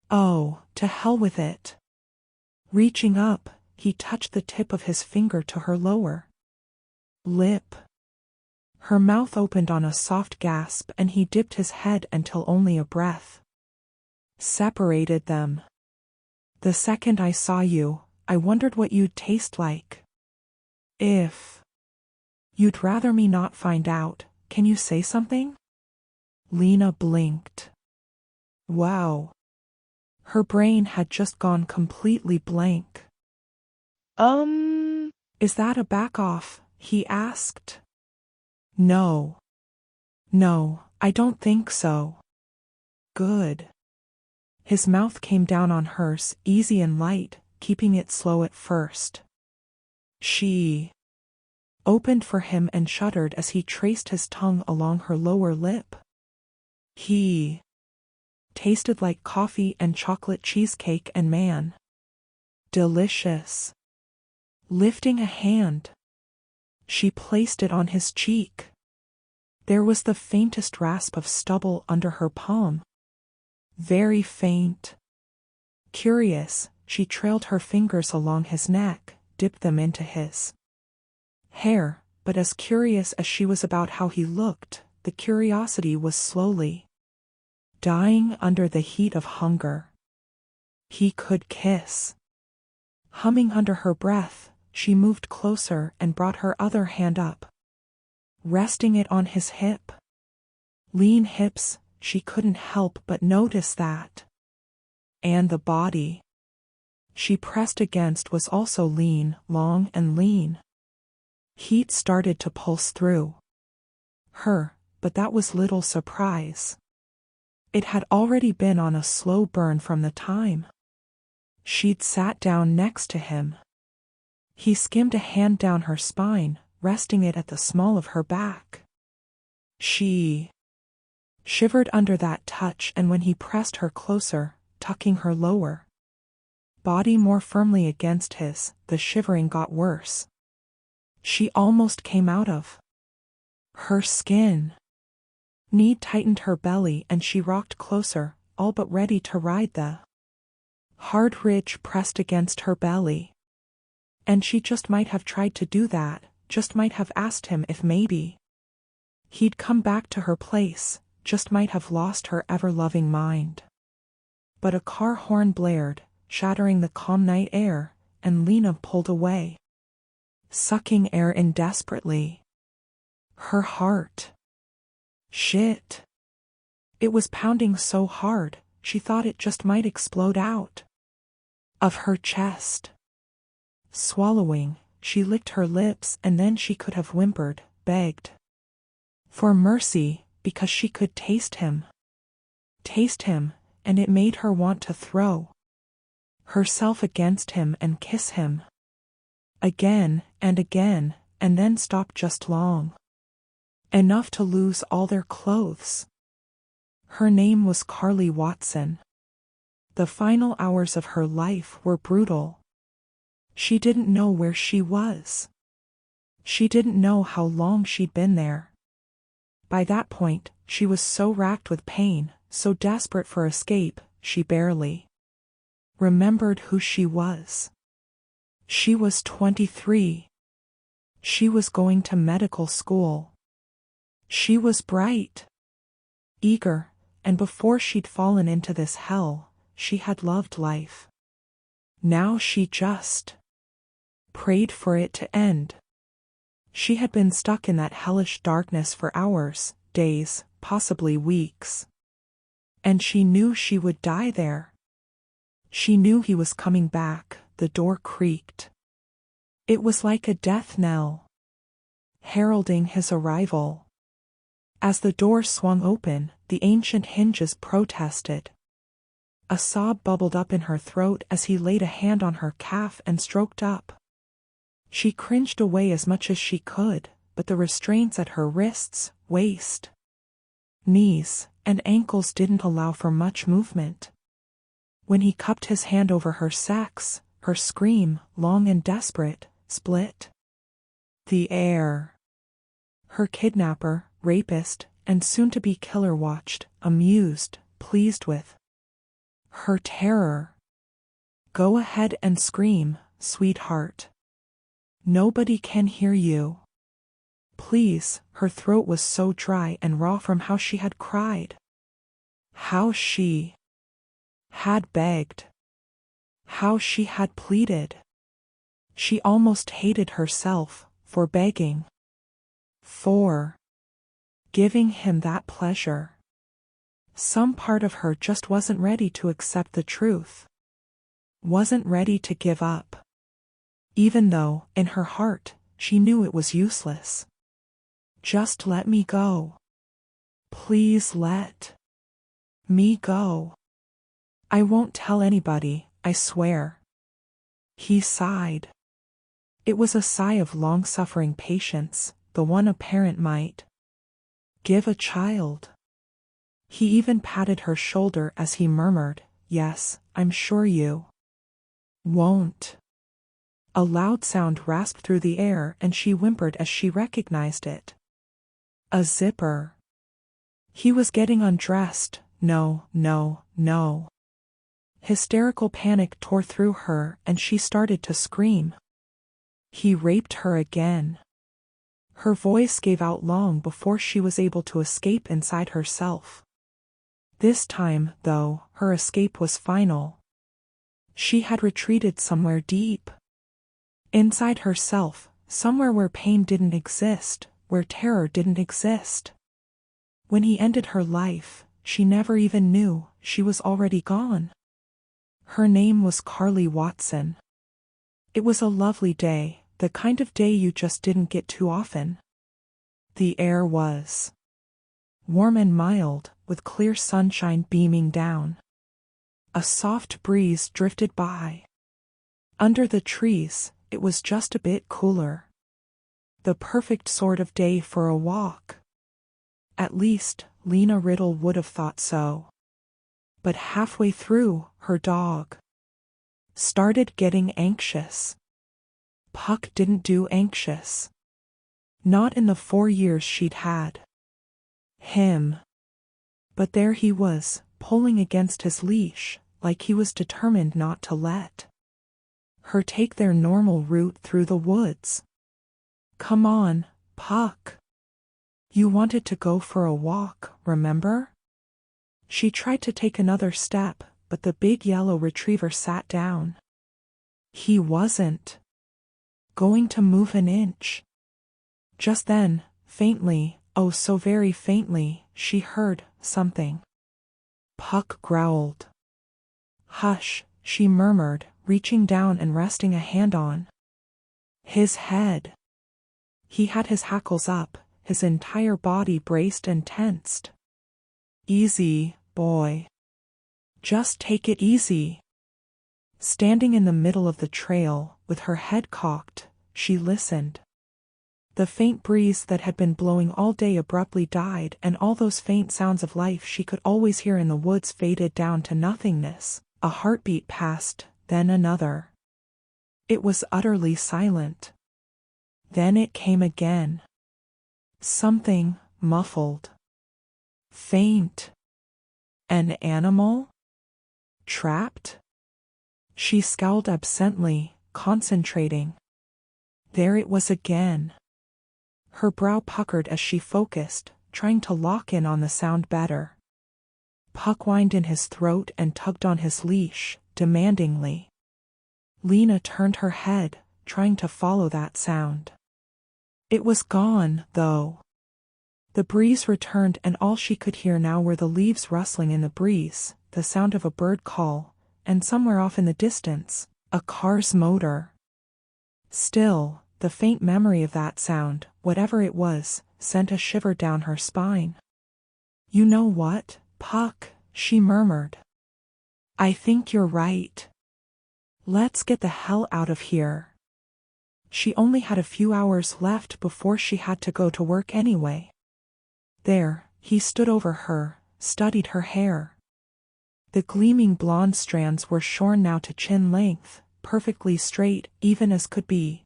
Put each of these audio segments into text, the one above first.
Oh, to hell with it. Reaching up, he touched the tip of his finger to her lower lip. Her mouth opened on a soft gasp and he dipped his head until only a breath separated them. The second I saw you, I wondered what you'd taste like. If you'd rather me not find out, can you say something? Lena blinked. Wow. Her brain had just gone completely blank. Is that a back off? He asked. No. No, I don't think so. Good. His mouth came down on hers, easy and light, keeping it slow at first. She opened for him and shuddered as he traced his tongue along her lower lip. He tasted like coffee and chocolate cheesecake, and man, delicious. Lifting a hand, she placed it on his cheek. There was the faintest rasp of stubble under her palm. Very faint. Curious, she trailed her fingers along his neck, dipped them into his hair, but as curious as she was about how he looked, the curiosity was slowly dying under the heat of hunger. He could kiss. Humming under her breath, she moved closer and brought her other hand up, resting it on his hip. Lean hips, she couldn't help but notice that. And the body she pressed against was also lean, long and lean. Heat started to pulse through her, but that was little surprise. It had already been on a slow burn from the time she'd sat down next to him. He skimmed a hand down her spine, resting it at the small of her back. She shivered under that touch, and when he pressed her closer, tucking her lower body more firmly against his, the shivering got worse. She almost came out of her skin. Need tightened her belly and she rocked closer, all but ready to ride the hard ridge pressed against her belly. And she just might have tried to do that, just might have asked him if maybe he'd come back to her place, just might have lost her ever-loving mind. But a car horn blared, shattering the calm night air, and Lena pulled away, sucking air in desperately. Her heart. Shit. It was pounding so hard, she thought it just might explode out of her chest. Swallowing, she licked her lips, and then she could have whimpered, begged for mercy, because she could taste him, and it made her want to throw herself against him and kiss him again, and then stop just long enough to lose all their clothes. Her name was Carly Watson. The final hours of her life were brutal. She didn't know where she was. She didn't know how long she'd been there. By that point, she was so racked with pain, so desperate for escape, she barely remembered who she was. She was 23. She was going to medical school. She was bright, eager, and before she'd fallen into this hell, she had loved life. Now she just prayed for it to end. She had been stuck in that hellish darkness for hours, days, possibly weeks. And she knew she would die there. She knew he was coming back. The door creaked. It was like a death knell, heralding his arrival. As the door swung open, the ancient hinges protested. A sob bubbled up in her throat as he laid a hand on her calf and stroked up. She cringed away as much as she could, but the restraints at her wrists, waist, knees, and ankles didn't allow for much movement. When he cupped his hand over her sex, her scream, long and desperate, split the air. Her kidnapper, rapist, and soon-to-be killer watched, amused, pleased with Her terror. Go ahead and scream, sweetheart. Nobody can hear you. Please, her throat was so dry and raw from how she had cried. How she had begged. How she had pleaded. She almost hated herself for begging. For giving him that pleasure. Some part of her just wasn't ready to accept the truth. Wasn't ready to give up. Even though, in her heart, she knew it was useless. Just let me go. Please let me go. I won't tell anybody, I swear. He sighed. It was a sigh of long-suffering patience, the one a parent might give a child. He even patted her shoulder as he murmured, "Yes, I'm sure you won't." A loud sound rasped through the air and she whimpered as she recognized it. A zipper. He was getting undressed. No, no, no. Hysterical panic tore through her and she started to scream. He raped her again. Her voice gave out long before she was able to escape inside herself. This time, though, her escape was final. She had retreated somewhere deep. Inside herself, somewhere where pain didn't exist, where terror didn't exist. When he ended her life, she never even knew she was already gone. Her name was Carly Watson. It was a lovely day, the kind of day you just didn't get too often. The air was warm and mild, with clear sunshine beaming down. A soft breeze drifted by. Under the trees, it was just a bit cooler. The perfect sort of day for a walk. At least, Lena Riddle would have thought so. But halfway through, her dog started getting anxious. Puck didn't do anxious. Not in the 4 years she'd had him. But there he was, pulling against his leash, like he was determined not to let her take their normal route through the woods. Come on, Puck. You wanted to go for a walk, remember? She tried to take another step, but the big yellow retriever sat down. He wasn't going to move an inch. Just then, faintly, oh so very faintly, she heard something. Puck growled. Hush, she murmured, reaching down and resting a hand on his head. He had his hackles up, his entire body braced and tensed. Easy, boy. Just take it easy. Standing in the middle of the trail, with her head cocked, she listened. The faint breeze that had been blowing all day abruptly died, and all those faint sounds of life she could always hear in the woods faded down to nothingness. A heartbeat passed, then another. It was utterly silent. Then it came again. Something muffled. Faint. An animal? Trapped? She scowled absently, concentrating. There it was again. Her brow puckered as she focused, trying to lock in on the sound better. Puck whined in his throat and tugged on his leash, demandingly. Lena turned her head, trying to follow that sound. It was gone, though. The breeze returned and all she could hear now were the leaves rustling in the breeze, the sound of a bird call, and somewhere off in the distance, a car's motor. Still, the faint memory of that sound, whatever it was, sent a shiver down her spine. You know what, Puck, she murmured. I think you're right. Let's get the hell out of here. She only had a few hours left before she had to go to work anyway. There, he stood over her, studied her hair. The gleaming blonde strands were shorn now to chin length, perfectly straight, even as could be.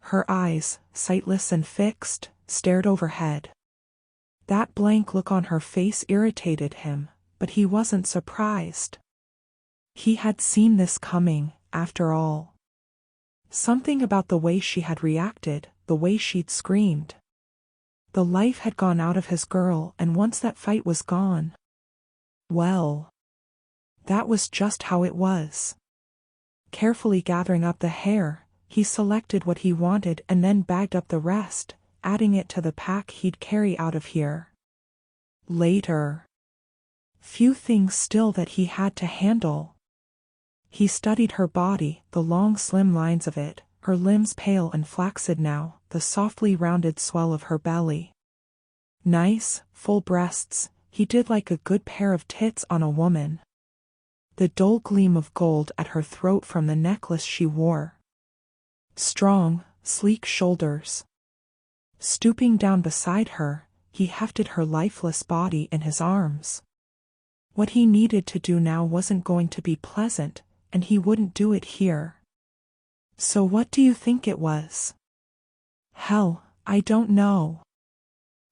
Her eyes, sightless and fixed, stared overhead. That blank look on her face irritated him, but he wasn't surprised. He had seen this coming, after all. Something about the way she had reacted, the way she'd screamed. The life had gone out of his girl, and once that fight was gone, well, that was just how it was. Carefully gathering up the hair, he selected what he wanted and then bagged up the rest, adding it to the pack he'd carry out of here. Later. Few things still that he had to handle. He studied her body, the long slim lines of it, her limbs pale and flaccid now, the softly rounded swell of her belly. Nice, full breasts, he did like a good pair of tits on a woman. The dull gleam of gold at her throat from the necklace she wore. Strong, sleek shoulders. Stooping down beside her, he hefted her lifeless body in his arms. What he needed to do now wasn't going to be pleasant, and he wouldn't do it here. So what do you think it was? Hell, I don't know.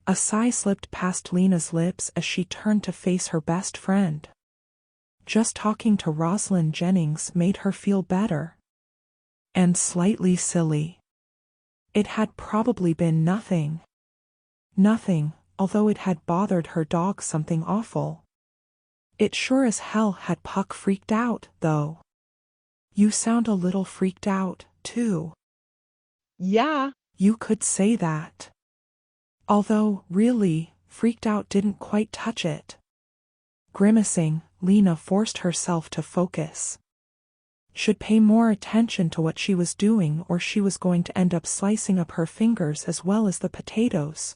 A sigh slipped past Lena's lips as she turned to face her best friend. Just talking to Rosalind Jennings made her feel better. And slightly silly. It had probably been nothing. Nothing, although it had bothered her dog something awful. It sure as hell had Puck freaked out, though. You sound a little freaked out, too. Yeah. You could say that. Although, really, freaked out didn't quite touch it. Grimacing, Lena forced herself to focus. Should pay more attention to what she was doing or she was going to end up slicing up her fingers as well as the potatoes.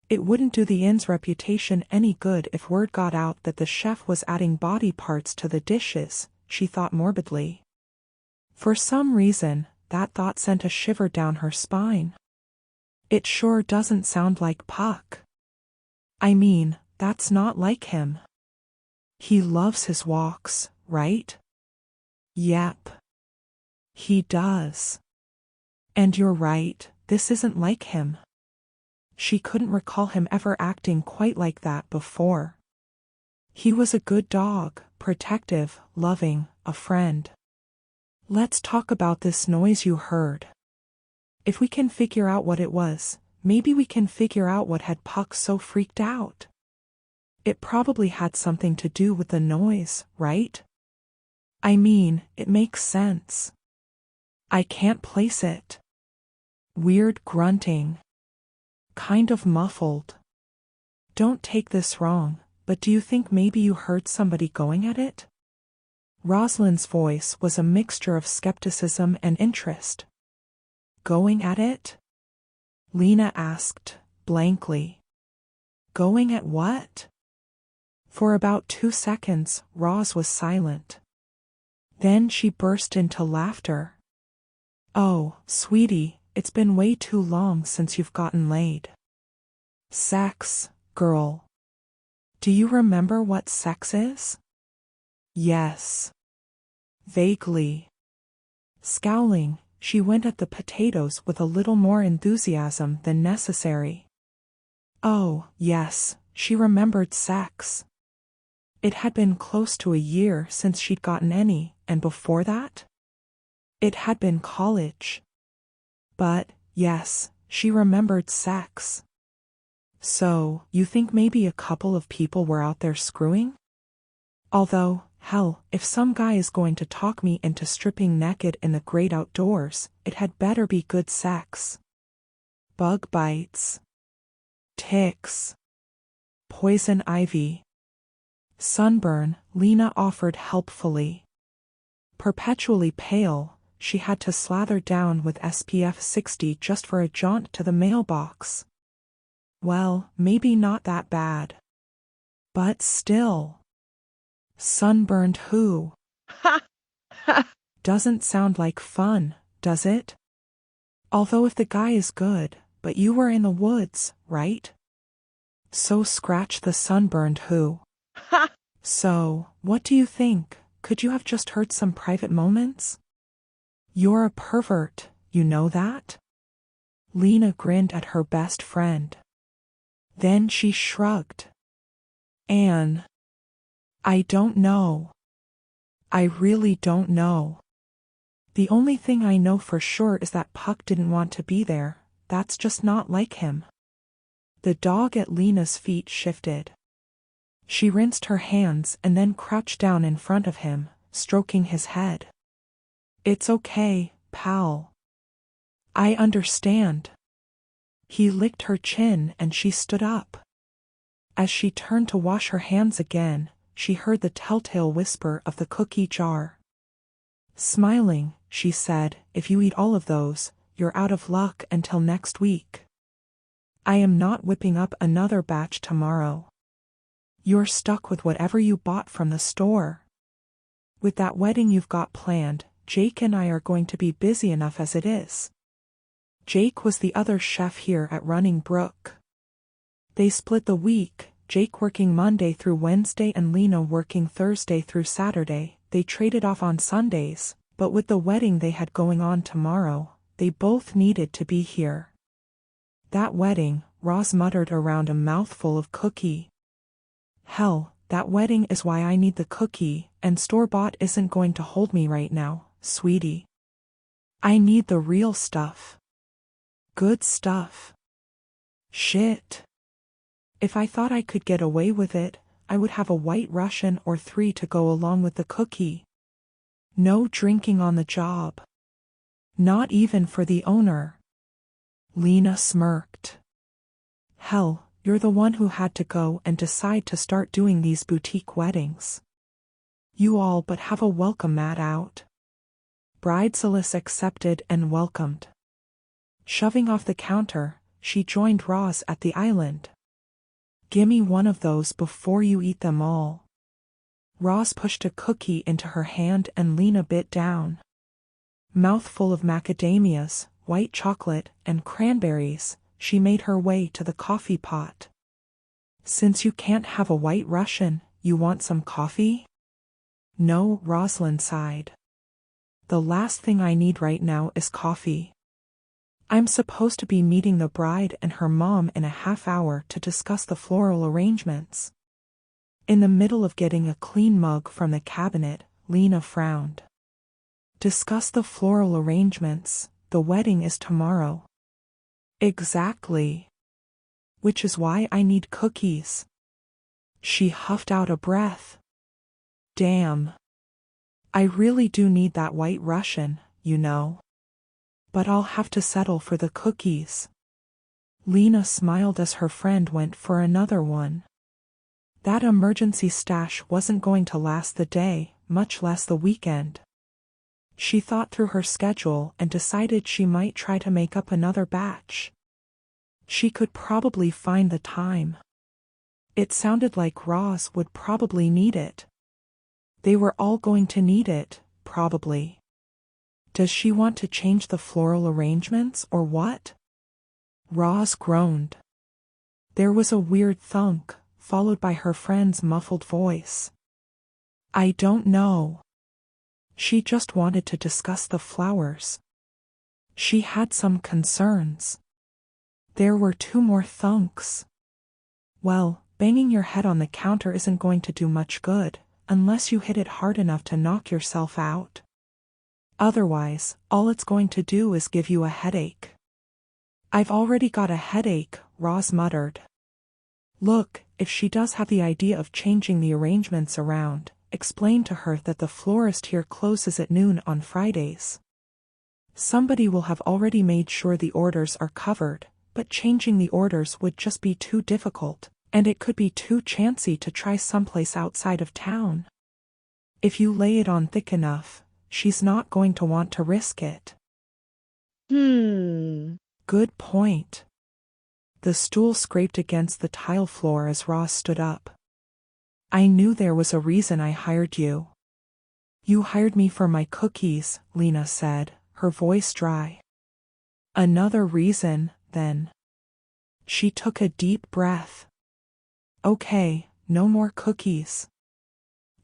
It wouldn't do the inn's reputation any good if word got out that the chef was adding body parts to the dishes, she thought morbidly. For some reason, that thought sent a shiver down her spine. It sure doesn't sound like Puck. I mean, that's not like him. He loves his walks, right? Yep. He does. And you're right, this isn't like him. She couldn't recall him ever acting quite like that before. He was a good dog, protective, loving, a friend. Let's talk about this noise you heard. If we can figure out what it was, maybe we can figure out what had Puck so freaked out. It probably had something to do with the noise, right? I mean, it makes sense. I can't place it. Weird grunting. Kind of muffled. Don't take this wrong, but do you think maybe you heard somebody going at it? Rosalind's voice was a mixture of skepticism and interest. Going at it? Lena asked, blankly. Going at what? For about 2 seconds, Roz was silent. Then she burst into laughter. Oh, sweetie, it's been way too long since you've gotten laid. Sex, girl. Do you remember what sex is? Yes. Vaguely. Scowling, she went at the potatoes with a little more enthusiasm than necessary. Oh, yes, she remembered sex. It had been close to a year since she'd gotten any, and before that? It had been college. But, yes, she remembered sex. So, you think maybe a couple of people were out there screwing? Although, hell, if some guy is going to talk me into stripping naked in the great outdoors, it had better be good sex. Bug bites. Ticks. Poison ivy. Sunburn, Lena offered helpfully. Perpetually pale, she had to slather down with SPF 60 just for a jaunt to the mailbox. Well, maybe not that bad. But still. Sunburned who? Ha! Ha! Doesn't sound like fun, does it? Although if the guy is good, but you were in the woods, right? So scratch the sunburned who. Ha! So, what do you think? Could you have just heard some private moments? You're a pervert, you know that? Lena grinned at her best friend. Then she shrugged. Anne. I don't know. I really don't know. The only thing I know for sure is that Puck didn't want to be there. That's just not like him. The dog at Lena's feet shifted. She rinsed her hands and then crouched down in front of him, stroking his head. It's okay, pal. I understand. He licked her chin and she stood up. As she turned to wash her hands again, she heard the telltale whisper of the cookie jar. Smiling, she said, if you eat all of those, you're out of luck until next week. I am not whipping up another batch tomorrow. You're stuck with whatever you bought from the store. With that wedding you've got planned, Jake and I are going to be busy enough as it is. Jake was the other chef here at Running Brook. They split the week, Jake working Monday through Wednesday and Lena working Thursday through Saturday. They traded off on Sundays, but with the wedding they had going on tomorrow, they both needed to be here. That wedding, Roz muttered around a mouthful of cookie. Hell, that wedding is why I need the cookie, and store-bought isn't going to hold me right now, sweetie. I need the real stuff. Good stuff. Shit. If I thought I could get away with it, I would have a White Russian or 3 to go along with the cookie. No drinking on the job. Not even for the owner. Lena smirked. Hell, you're the one who had to go and decide to start doing these boutique weddings. You all but have a welcome mat out. Bridezillas accepted and welcomed. Shoving off the counter, she joined Roz at the island. Gimme one of those before you eat them all. Roz pushed a cookie into her hand and Lena bit down. Mouthful of macadamias, white chocolate, and cranberries, she made her way to the coffee pot. Since you can't have a White Russian, you want some coffee? No, Rosalind sighed. The last thing I need right now is coffee. I'm supposed to be meeting the bride and her mom in a half hour to discuss the floral arrangements. In the middle of getting a clean mug from the cabinet, Lena frowned. Discuss the floral arrangements, the wedding is tomorrow. Exactly. Which is why I need cookies. She huffed out a breath. Damn. I really do need that White Russian, you know. But I'll have to settle for the cookies. Lena smiled as her friend went for another one. That emergency stash wasn't going to last the day, much less the weekend. She thought through her schedule and decided she might try to make up another batch. She could probably find the time. It sounded like Roz would probably need it. They were all going to need it, probably. Does she want to change the floral arrangements or what? Roz groaned. There was a weird thunk, followed by her friend's muffled voice. I don't know. She just wanted to discuss the flowers. She had some concerns. There were 2 more thunks. Well, banging your head on the counter isn't going to do much good, unless you hit it hard enough to knock yourself out. Otherwise, all it's going to do is give you a headache. I've already got a headache, Roz muttered. Look, if she does have the idea of changing the arrangements around, explain to her that the florist here closes at noon on Fridays. Somebody will have already made sure the orders are covered, but changing the orders would just be too difficult, and it could be too chancy to try someplace outside of town. If you lay it on thick enough, she's not going to want to risk it. Good point. The stool scraped against the tile floor as Roz stood up. I knew there was a reason I hired you. You hired me for my cookies, Lena said, her voice dry. Another reason, then. She took a deep breath. Okay, no more cookies.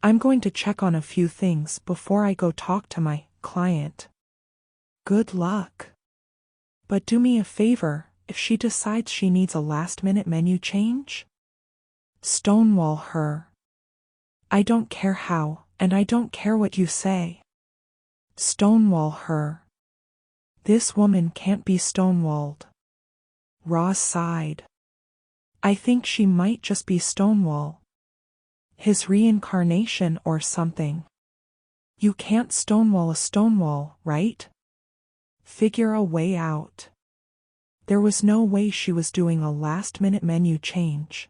I'm going to check on a few things before I go talk to my client. Good luck. But do me a favor, if she decides she needs a last-minute menu change? Stonewall her. I don't care how, And I don't care what you say. Stonewall her. This woman can't be stonewalled. Ross sighed. I think she might just be Stonewall. His reincarnation or something. You can't stonewall a Stonewall, right? Figure a way out. There was no way she was doing a last-minute menu change.